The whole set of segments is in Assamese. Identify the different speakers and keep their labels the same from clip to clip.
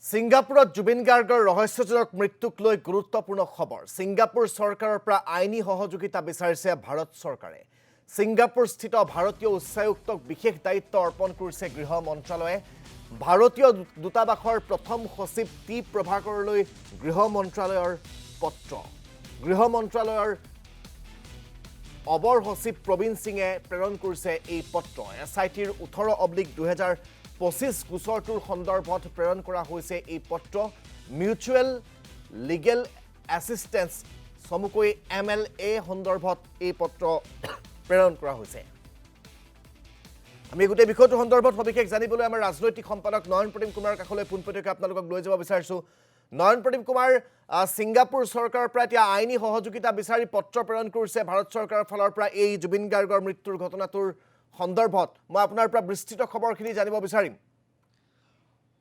Speaker 1: ছিংগাপুৰত জুবিন গাৰ্গৰ ৰহস্যজনক মৃত্যুক লৈ গুৰুত্বপূৰ্ণ খবৰ। ছিংগাপুৰ চৰকাৰৰ পৰা আইনী সহযোগিতা বিচাৰিছে ভাৰত চৰকাৰে। ছিংগাপুৰস্থিত ভাৰতীয় উচ্চায়ুক্তক বিশেষ দায়িত্ব অৰ্পণ কৰিছে গৃহ মন্ত্ৰালয়ে। ভাৰতীয় দূতাবাসৰ প্ৰথম সচিব টি প্ৰভাকৰলৈ গৃহ মন্ত্ৰালয়ৰ পত্ৰ। গৃহ মন্ত্ৰালয়ৰ অবৰ সচিব প্ৰবীণ সিঙে প্ৰেৰণ কৰিছে এই পত্ৰ। SITৰ 18/2025 গোচৰটোৰ সন্দৰ্ভত প্ৰেৰণ কৰা হৈছে এই পত্ৰ। মিউচুৱেল লিগেল এছিষ্টেন্স চমুকৈ MLA সন্দৰ্ভত এই পত্ৰ প্ৰেৰণ কৰা হৈছে। আমি গোটেই বিষয়টো সন্দৰ্ভত সবিশেষ জানিবলৈ আমাৰ ৰাজনৈতিক সম্পাদক নয়ন প্ৰতীম কুমাৰৰ কাষলৈ পোনপটীয়াকৈ আপোনালোকক লৈ যাব বিচাৰিছোঁ। নয়ন প্ৰতীম কুমাৰ, ছিংগাপুৰ চৰকাৰৰ পৰা এতিয়া আইনী সহযোগিতা বিচাৰি পত্ৰ প্ৰেৰণ কৰিছে ভাৰত চৰকাৰৰ ফালৰ পৰা এই জুবিন গাৰ্গৰ মৃত্যুৰ ঘটনাটোৰ সন্দৰ্ভত মই আপোনাৰ পৰা বিস্তৃত খবৰখিনি জানিব বিচাৰিম।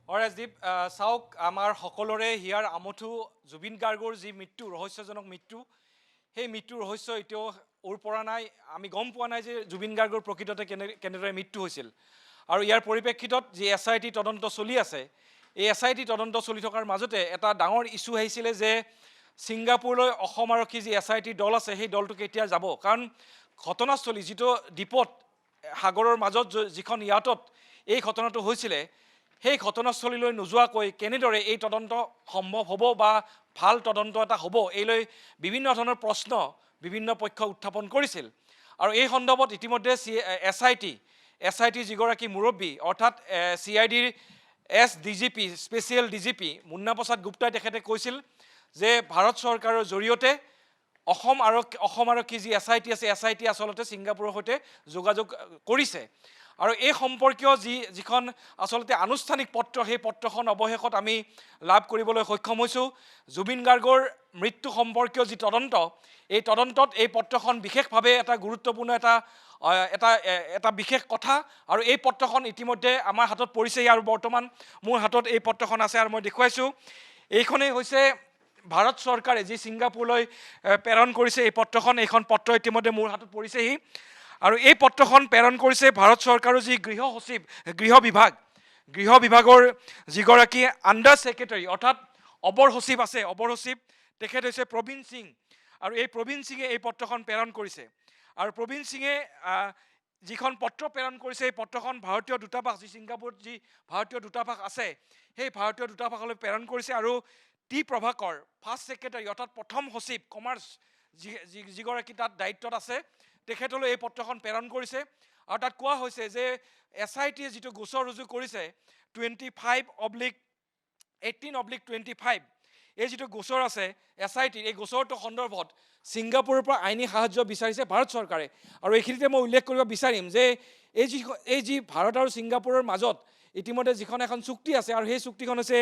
Speaker 2: ৰাজদীপ, চাওক, আমাৰ সকলোৰে হিয়াৰ আমঠু জুবিন গাৰ্গৰ যি মৃত্যু, ৰহস্যজনক মৃত্যু, সেই মৃত্যুৰ ৰহস্য এতিয়াও ওৰ পৰা নাই। আমি গম পোৱা নাই যে জুবিন গাৰ্গৰ প্ৰকৃততে কেনেদৰে মৃত্যু হৈছিল। আৰু ইয়াৰ পৰিপ্ৰেক্ষিতত যি SIT তদন্ত চলি আছে, এই SIT তদন্ত চলি থকাৰ মাজতে এটা ডাঙৰ ইছ্যু আহিছিলে যে ছিংগাপুৰলৈ অসম আৰক্ষী যি SIT দল আছে, সেই দলটো কেতিয়া যাব। কাৰণ ঘটনাস্থলী যিটো দ্বীপত সাগৰৰ মাজত যিখন ইয়াতত এই ঘটনাটো হৈছিলে, সেই ঘটনাস্থলীলৈ নোযোৱাকৈ কেনেদৰে এই তদন্ত সম্ভৱ হ'ব বা ভাল তদন্ত এটা হ'ব, এইলৈ বিভিন্ন ধৰণৰ প্ৰশ্ন বিভিন্ন পক্ষই উত্থাপন কৰিছিল। আৰু এই সন্দৰ্ভত ইতিমধ্যে SIT যিগৰাকী মুৰব্বী অৰ্থাৎ CIDৰ SDGP স্পেচিয়েল DGP মুন্না প্ৰসাদ গুপ্তাই তেখেতে কৈছিল যে ভাৰত চৰকাৰৰ জৰিয়তে অসম আৰক্ষী যি SIT আছে, SIT আচলতে ছিংগাপুৰৰ সৈতে যোগাযোগ কৰিছে। আৰু এই সম্পৰ্কীয় যিখন আচলতে আনুষ্ঠানিক পত্ৰ, সেই পত্ৰখন অৱশেষত আমি লাভ কৰিবলৈ সক্ষম হৈছোঁ। জুবিন গাৰ্গৰ মৃত্যু সম্পৰ্কীয় যি তদন্ত, এই তদন্তত এই পত্ৰখন বিশেষভাৱে এটা গুৰুত্বপূৰ্ণ এটা বিশেষ কথা। আৰু এই পত্ৰখন ইতিমধ্যে আমাৰ হাতত পৰিছেহি আৰু বৰ্তমান মোৰ হাতত এই পত্ৰখন আছে আৰু মই দেখুৱাইছোঁ। এইখনেই হৈছে ভাৰত চৰকাৰে যি ছিংগাপুৰলৈ প্ৰেৰণ কৰিছে এই পত্ৰখন। এইখন পত্ৰ ইতিমধ্যে মোৰ হাতত পৰিছেহি। আৰু এই পত্ৰখন প্ৰেৰণ কৰিছে ভাৰত চৰকাৰৰ যি গৃহ বিভাগৰ যিগৰাকী আণ্ডাৰ ছেক্ৰেটাৰী অৰ্থাৎ অবৰ সচিব আছে, অবৰ সচিব তেখেত হৈছে প্ৰবীণ সিং। আৰু এই প্ৰবীণ সিঙে এই পত্ৰখন প্ৰেৰণ কৰিছে। আৰু প্ৰবীণ সিঙে যিখন পত্ৰ প্ৰেৰণ কৰিছে, এই পত্ৰখন ভাৰতীয় দূতাবাস, যি ছিংগাপুৰত যি ভাৰতীয় দূতাবাস আছে, সেই ভাৰতীয় দূতাবাসলৈ প্ৰেৰণ কৰিছে। আৰু টি প্ৰভাকৰ ফাৰ্ষ্ট ছেক্ৰেটাৰী অৰ্থাৎ প্ৰথম সচিব কমাৰ্চ যিগৰাকী তাত দায়িত্বত আছে, তেখেতলৈ এই পত্ৰখন প্ৰেৰণ কৰিছে। আৰু তাত কোৱা হৈছে যে SITয়ে যিটো গোচৰ ৰুজু কৰিছে 25/18/25, এই যিটো গোচৰ আছে SIT, এই গোচৰটোৰ সন্দৰ্ভত ছিংগাপুৰৰ পৰা আইনী সাহায্য বিচাৰিছে ভাৰত চৰকাৰে। আৰু এইখিনিতে মই উল্লেখ কৰিব বিচাৰিম যে এই যি ভাৰত আৰু ছিংগাপুৰৰ মাজত ইতিমধ্যে যিখন এখন চুক্তি আছে, আৰু সেই চুক্তিখন হৈছে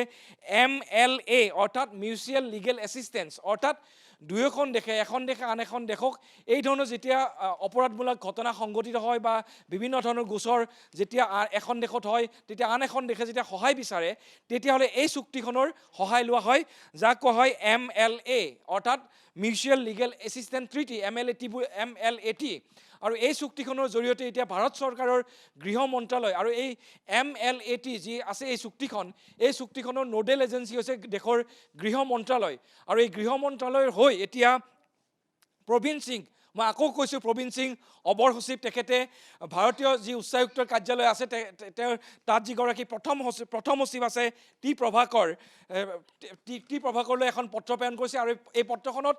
Speaker 2: MLA অৰ্থাৎ মিউচুৱেল লিগেল এছিষ্টেন্স। অৰ্থাৎ দুয়োখন দেশে, এখন দেশে আন এখন দেশক এই ধৰণৰ যেতিয়া অপৰাধমূলক ঘটনা সংঘটিত হয় বা বিভিন্ন ধৰণৰ গোচৰ যেতিয়া এখন দেশত হয়, তেতিয়া আন এখন দেশে যেতিয়া সহায় বিচাৰে, তেতিয়াহ'লে এই চুক্তিখনৰ সহায় লোৱা হয়, যাক কোৱা হয় MLA অৰ্থাৎ mutual legal assistance treaty, MLAT। আৰু এই চুক্তিখনৰ জৰিয়তে এতিয়া ভাৰত চৰকাৰৰ গৃহ মন্ত্ৰালয় আৰু এই MLAT যি আছে, এই চুক্তিখনৰ নোডেল এজেঞ্চি হৈছে দেশৰ গৃহ মন্ত্ৰালয়। আৰু এই গৃহ মন্ত্ৰালয়ৰ হৈ এতিয়া প্ৰবীণ সিং, মই আকৌ কৈছোঁ প্ৰবীণ সিং অবৰ সচিব, তেখেতে ভাৰতীয় যি উচ্চায়ুক্তৰ কাৰ্যালয় আছে, তেওঁৰ তাত যিগৰাকী প্ৰথম সচিব আছে টি প্ৰভাকৰলৈ এখন পত্ৰ প্ৰেৰণ কৰিছে। আৰু এই পত্ৰখনত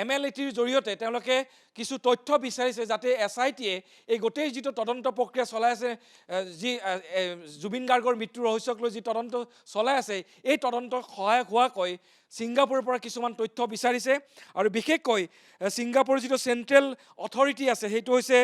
Speaker 2: MLATৰ জৰিয়তে তেওঁলোকে কিছু তথ্য বিচাৰিছে, যাতে SITয়ে এই গোটেই যিটো তদন্ত প্ৰক্ৰিয়া চলাই আছে, যি জুবিন গাৰ্গৰ মৃত্যুৰ ৰহস্যক লৈ যি তদন্ত চলাই আছে, এই তদন্তৰ সহায়ক হোৱাকৈ ছিংগাপুৰৰ পৰা কিছুমান তথ্য বিচাৰিছে। আৰু বিশেষকৈ ছিংগাপুৰৰ যিটো চেণ্ট্ৰেল অথৰিটি আছে, সেইটো হৈছে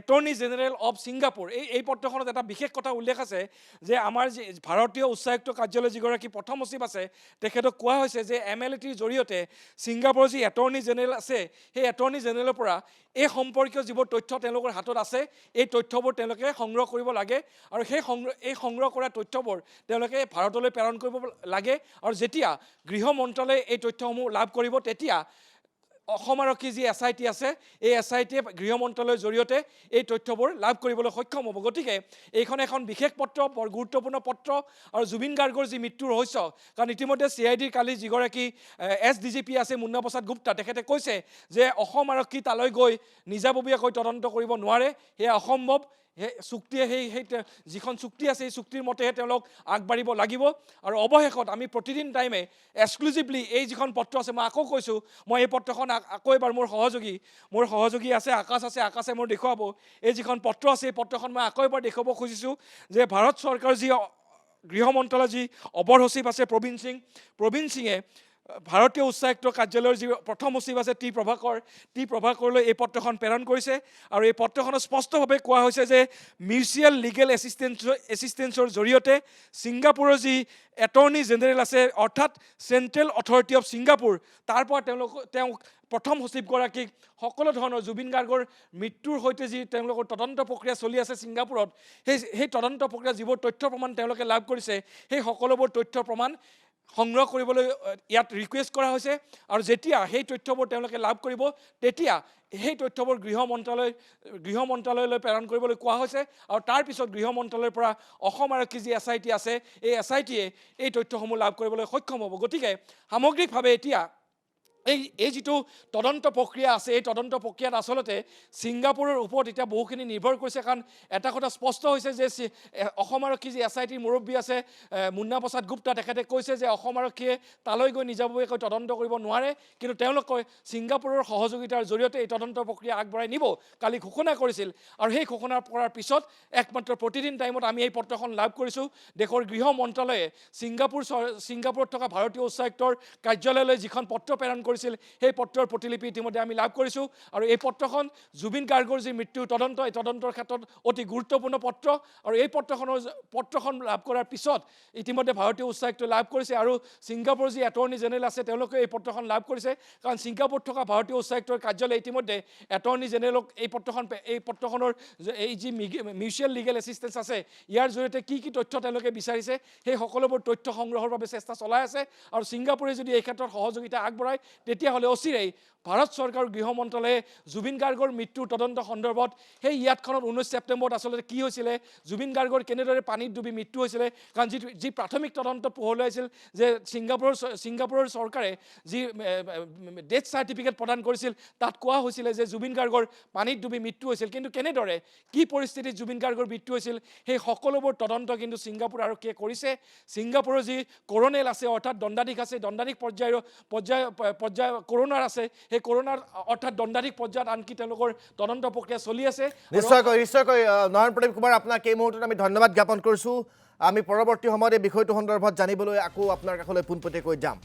Speaker 2: এটৰ্নি জেনেৰেল অফ ছিংগাপুৰ। এই পত্ৰখনত এটা বিশেষ কথা উল্লেখ আছে যে আমাৰ যি ভাৰতীয় উচ্চায়ুক্ত কাৰ্যালয় যিগৰাকী প্ৰথম সচিব আছে, তেখেতক কোৱা হৈছে যে MLATৰ জৰিয়তে ছিংগাপুৰৰ যি এটৰ্নি জেনেৰেল আছে, সেই এটৰ্নি জেনেৰেলৰ পৰা এই সম্পৰ্কীয় যিবোৰ তথ্য তেওঁলোকৰ হাতত আছে, এই তথ্যবোৰ তেওঁলোকে সংগ্ৰহ কৰিব লাগে। আৰু এই সংগ্ৰহ কৰা তথ্যবোৰ তেওঁলোকে ভাৰতলৈ প্ৰেৰণ কৰিব লাগে। আৰু যেতিয়া গৃহ মন্ত্ৰালয়ে এই তথ্যসমূহ লাভ কৰিব, তেতিয়া অসম আৰক্ষী যি SIT আছে এই SITয়ে গৃহ মন্ত্ৰালয়ৰ জৰিয়তে এই তথ্যবোৰ লাভ কৰিবলৈ সক্ষম হ'ব গতিকে এইখন এখন বিশেষ পত্ৰ বৰ গুৰুত্বপূৰ্ণ পত্ৰ আৰু জুবিন গাৰ্গৰ যি মৃত্যুৰ ৰহস্য কাৰণ ইতিমধ্যে CIDৰ কালি যিগৰাকী SDGP আছে মুন্না প্ৰসাদ গুপ্তা তেখেতে কৈছে যে অসম আৰক্ষী তালৈ গৈ নিজাববীয়াকৈ তদন্ত কৰিব নোৱাৰে সেয়া অসম্ভৱ সেই চুক্তিয়ে সেই যিখন চুক্তি আছে এই চুক্তিৰ মতেহে তেওঁলোক আগবাঢ়িব লাগিব আৰু অৱশেষত আমি প্ৰতিদিন টাইমে এক্সক্লুজিভলি এই যিখন পত্ৰ আছে মই আকৌ কৈছোঁ মই এই পত্ৰখন আকৌ এবাৰ মোৰ সহযোগী আছে আকাশে মোৰ দেখুৱাব এই যিখন পত্ৰ আছে এই পত্ৰখন মই আকৌ এবাৰ দেখুৱাব খুজিছোঁ যে ভাৰত চৰকাৰৰ যি গৃহ মন্ত্ৰালয়ৰ যি অবৰ সচিব আছে প্ৰবীণ সিঙে ভাৰতীয় উচ্চায়ুক্ত কাৰ্যালয়ৰ যি প্ৰথম সচিব আছে টি প্ৰভাকৰলৈ এই পত্ৰখন প্ৰেৰণ কৰিছে আৰু এই পত্ৰখনত স্পষ্টভাৱে কোৱা হৈছে যে মিউচুৱেল লিগেল এছিষ্টেঞ্চৰ জৰিয়তে ছিংগাপুৰৰ যি এটৰ্নি জেনেৰেল আছে অৰ্থাৎ চেণ্ট্ৰেল অথৰিটি অফ ছিংগাপুৰ তাৰ পৰা তেওঁ প্ৰথম সচিবগৰাকীক সকলো ধৰণৰ জুবিন গাৰ্গৰ মৃত্যুৰ সৈতে যি তেওঁলোকৰ তদন্ত প্ৰক্ৰিয়া চলি আছে ছিংগাপুৰত সেই তদন্ত প্ৰক্ৰিয়া যিবোৰ তথ্য প্ৰমাণ তেওঁলোকে লাভ কৰিছে সেই সকলোবোৰ তথ্য প্ৰমাণ সংগ্ৰহ কৰিবলৈ ইয়াত ৰিকুৱেষ্ট কৰা হৈছে আৰু যেতিয়া সেই তথ্যবোৰ তেওঁলোকে লাভ কৰিব তেতিয়া সেই তথ্যবোৰ গৃহ মন্ত্ৰালয়লৈ প্ৰেৰণ কৰিবলৈ কোৱা হৈছে আৰু তাৰ পিছত গৃহ মন্ত্ৰালয়ৰ পৰা অসম আৰক্ষী যি SIT আছে এই SITয়ে এই তথ্যসমূহ লাভ কৰিবলৈ সক্ষম হ'ব গতিকে সামগ্ৰিকভাৱে এতিয়া এই যিটো তদন্ত প্ৰক্ৰিয়া আছে এই তদন্ত প্ৰক্ৰিয়াত আচলতে ছিংগাপুৰৰ ওপৰত এতিয়া বহুখিনি নিৰ্ভৰ কৰিছে কাৰণ এটা কথা স্পষ্ট হৈছে যে অসম আৰক্ষী যি SITৰ মুৰব্বী আছে মুন্না প্ৰসাদ গুপ্তা তেখেতে কৈছে যে অসম আৰক্ষীয়ে তালৈ গৈ নিজাববীয়াকৈ তদন্ত কৰিব নোৱাৰে কিন্তু তেওঁলোকে ছিংগাপুৰৰ সহযোগিতাৰ জৰিয়তে এই তদন্ত প্ৰক্ৰিয়া আগবঢ়াই নিব কালি ঘোষণা কৰিছিল আৰু সেই ঘোষণা কৰাৰ পিছত একমাত্ৰ প্ৰতিদিন টাইমত আমি এই পত্ৰখন লাভ কৰিছোঁ দেশৰ গৃহ মন্ত্ৰালয়ে ছিংগাপুৰত থকা ভাৰতীয় উচ্চায়ুক্তৰ কাৰ্যালয়লৈ যিখন পত্ৰ প্ৰেৰণ কৰিছিল সেই পত্ৰৰ প্ৰতিলিপি ইতিমধ্যে আমি লাভ কৰিছোঁ আৰু এই পত্ৰখন জুবিন গাৰ্গৰ যি মৃত্যু তদন্ত এই তদন্তৰ ক্ষেত্ৰত অতি গুৰুত্বপূৰ্ণ পত্ৰ আৰু এই পত্ৰখন লাভ কৰাৰ পিছত ইতিমধ্যে ভাৰতীয় উচ্চায়ুক্তই লাভ কৰিছে আৰু ছিংগাপুৰৰ যি এটৰ্নি জেনেৰেল আছে তেওঁলোকে এই পত্ৰখন লাভ কৰিছে কাৰণ ছিংগাপুৰত থকা ভাৰতীয় উচ্চায়ুক্তৰ কাৰ্যালয়ে ইতিমধ্যে এটৰ্নি জেনেৰেলক এই পত্ৰখনৰ এই যি মিউচুৱেল লিগেল এছিষ্টেঞ্চ আছে ইয়াৰ জৰিয়তে কি তথ্য তেওঁলোকে বিচাৰিছে সেই সকলোবোৰ তথ্য সংগ্ৰহৰ বাবে চেষ্টা চলাই আছে আৰু ছিংগাপুৰে যদি এই ক্ষেত্ৰত সহযোগিতা আগবঢ়ায় তেতিয়াহ'লে অচিৰেই ভাৰত চৰকাৰৰ গৃহ মন্ত্ৰালয়ে জুবিন গাৰ্গৰ মৃত্যুৰ তদন্ত সন্দৰ্ভত সেই ইয়াতখনত 19 ছেপ্টেম্বৰত আচলতে কি হৈছিলে জুবিন গাৰ্গৰ কেনেদৰে পানীত ডুবি মৃত্যু হৈছিলে কাৰণ যি প্ৰাথমিক তদন্ত পোহৰলৈ আহিছিল যে ছিংগাপুৰৰ চৰকাৰে যি ডেথ চাৰ্টিফিকেট প্ৰদান কৰিছিল তাত কোৱা হৈছিলে যে জুবিন গাৰ্গৰ পানীত ডুবি মৃত্যু হৈছিল কিন্তু কেনেদৰে কি পৰিস্থিতিত জুবিন গাৰ্গৰ মৃত্যু হৈছিল সেই সকলোবোৰ তদন্ত কিন্তু ছিংগাপুৰ আৰক্ষীয়ে কৰিছে ছিংগাপুৰৰ যি কৰোনেল আছে অৰ্থাৎ দণ্ডাধীশ আছে দণ্ডাধীশ পৰ্যায় কৰোনাৰ আছে সেই কৰোনাৰ অৰ্থাৎ দণ্ডাধীশ পৰ্যায়ত আনকি তেওঁলোকৰ তদন্ত প্ৰক্ৰিয়া চলি আছে
Speaker 1: নিশ্চয়কৈ নয়ন প্ৰদীপ কুমাৰ আপোনাক এই মুহূৰ্তত আমি ধন্যবাদ জ্ঞাপন কৰিছোঁ আমি পৰৱৰ্তী সময়ত এই বিষয়টো সন্দৰ্ভত জানিবলৈ আকৌ আপোনাৰ কাষলৈ পোনপটীয়াকৈ যাম